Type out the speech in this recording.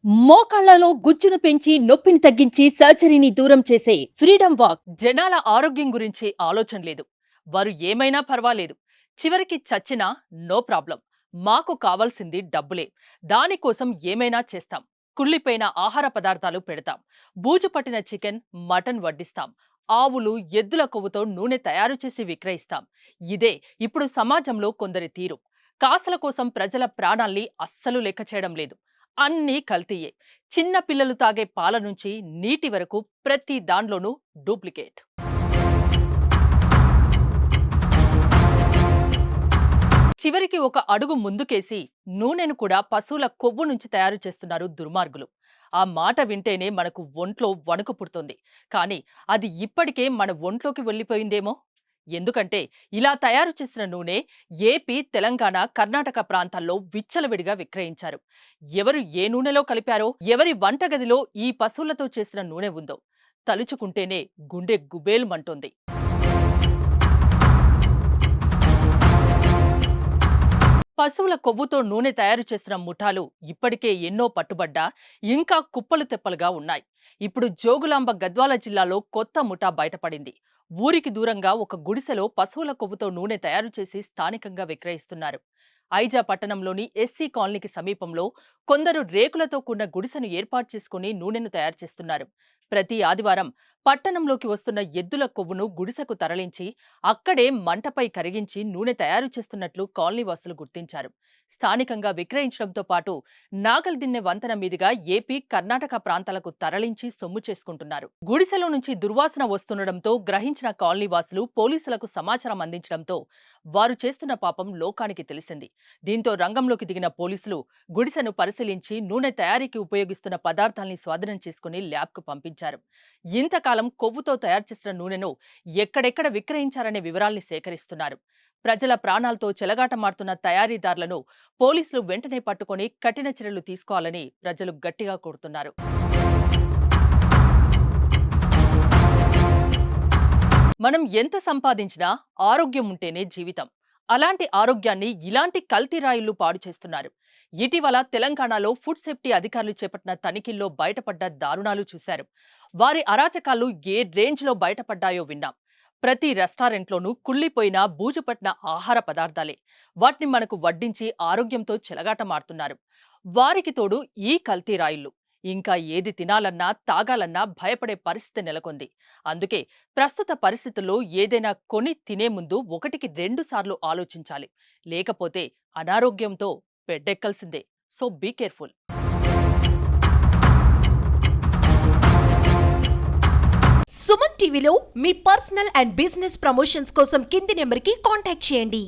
మోకాళ్లలో గుజ్జును పెంచి నొప్పిని తగ్గించి సర్జరీని దూరం చేసే ఫ్రీడమ్ వాక్. జనాల ఆరోగ్యం గురించి ఆలోచన లేదు. వారు ఏమైనా పర్వాలేదు. చివరికి చచ్చినా నో ప్రాబ్లం. మాకు కావాల్సింది డబ్బులే. దానికోసం ఏమైనా చేస్తాం. కుళ్ళిపోయిన ఆహార పదార్థాలు పెడతాం. బూజు పట్టిన చికెన్, మటన్ వడ్డిస్తాం. ఆవులు, ఎద్దుల కొవ్వుతో నూనె తయారు చేసి విక్రయిస్తాం. ఇదే ఇప్పుడు సమాజంలో కొందరి తీరు. కాసుల కోసం ప్రజల ప్రాణాల్ని అస్సలు లెక్క చేయడం లేదు. అన్నీ కల్తీయే. చిన్న పిల్లలు తాగే పాల నుంచి నీటి వరకు ప్రతి దాంట్లోనూ డూప్లికేట్. చివరికి ఒక అడుగు ముందుకేసి నూనెను కూడా పశువుల కొవ్వు నుంచి తయారు చేస్తున్నారు దుర్మార్గులు. ఆ మాట వింటేనే మనకు ఒంట్లో వణుకు పుడుతుంది. కానీ అది ఇప్పటికే మన ఒంట్లోకి వెళ్ళిపోయిందేమో. ఎందుకంటే ఇలా తయారు చేసిన నూనె ఏపీ, తెలంగాణ, కర్ణాటక ప్రాంతాల్లో విచ్చలవిడిగా విక్రయించారు. ఎవరు ఏ నూనెలో కలిపారో, ఎవరి వంటగదిలో ఈ పశువులతో చేసిన నూనె ఉందో తలుచుకుంటేనే గుండె గుబేలుమంటోంది. పశువుల కొవ్వుతో నూనె తయారు చేసిన ముఠాలు ఇప్పటికే ఎన్నో పట్టుబడ్డా ఇంకా కుప్పలు తెప్పలుగా ఉన్నాయి. ఇప్పుడు జోగులాంబ గద్వాల జిల్లాలో కొత్త ముఠా బయటపడింది. ఊరికి దూరంగా ఒక గుడిసెలో పశువుల కొవ్వుతో నూనె తయారు చేసి స్థానికంగా విక్రయిస్తున్నారు. ఐజా పట్టణంలోని ఎస్సీ కాలనీకి సమీపంలో కొందరు రేకులతో కూడిన గుడిసెను ఏర్పాటు చేసుకుని నూనెను తయారు చేస్తున్నారు. ప్రతి ఆదివారం పట్టణంలోకి వస్తున్న ఎద్దుల కొవ్వును గుడిసెకు తరలించి అక్కడే మంటపై కరిగించి నూనె తయారు చేస్తున్నట్లు కాలనీవాసులు గుర్తించారు. స్థానికంగా విక్రయించడంతో పాటు నాగల్దిన్నె వంతెన మీదుగా ఏపీ, కర్ణాటక ప్రాంతాలకు తరలించి సొమ్ము చేసుకుంటున్నారు. గుడిసెలో నుంచి దుర్వాసన వస్తుండటంతో గ్రహించిన కాలనీవాసులు పోలీసులకు సమాచారం అందించడంతో వారు చేస్తున్న పాపం లోకానికి తెలిసింది. దీంతో రంగంలోకి దిగిన పోలీసులు గుడిసెను పరిశీలించి నూనె తయారీకి ఉపయోగిస్తున్న పదార్థాల్ని స్వాధీనం చేసుకుని ల్యాబ్కు పంపించారు. ఇంతకాలం కొవ్వుతో తయారు చేసిన నూనెను ఎక్కడెక్కడ విక్రయించారనే వివరాల్ని సేకరిస్తున్నారు. ప్రజల ప్రాణాలతో చెలగాటమాడుతున్న తయారీదారులను పోలీసులు వెంటనే పట్టుకొని కఠిన చర్యలు తీసుకోవాలని ప్రజలు గట్టిగా కోరుతున్నారు. మనం ఎంత సంపాదించినా ఆరోగ్యం ఉంటేనే జీవితం. అలాంటి ఆరోగ్యాన్ని ఇలాంటి కల్తీ రాయుళ్లు పాడు చేస్తున్నారు. ఇటీవల తెలంగాణలో ఫుడ్ సేఫ్టీ అధికారులు చేపట్టిన తనిఖీల్లో బయటపడ్డ దారుణాలు చూశారు. వారి అరాచకాలు ఏ రేంజ్లో బయటపడ్డాయో విన్నాం. ప్రతి రెస్టారెంట్లోనూ కుళ్ళిపోయిన బూజుపట్టిన ఆహార పదార్థాలే. వాటిని మనకు వడ్డించి ఆరోగ్యంతో చెలగాటమాడుతున్నారు. వారికి తోడు ఈ కల్తీ రాయుళ్లు. ఇంకా ఏది తినాలన్నా, తాగాలన్నా భయపడే పరిస్థితి నెలకొంది. అందుకే ప్రస్తుత పరిస్థితుల్లో ఏదైనా కొని తినే ముందు 1కి 2 సార్లు ఆలోచించాలి. లేకపోతే అనారోగ్యంతో బెడ్డెక్కాల్సిందే. So be careful. సుమన్ టీవీలో మీ పర్సనల్ అండ్ బిజినెస్ ప్రమోషన్స్ కోసం కింది నెంబర్కి కాంటాక్ట్ చేయండి.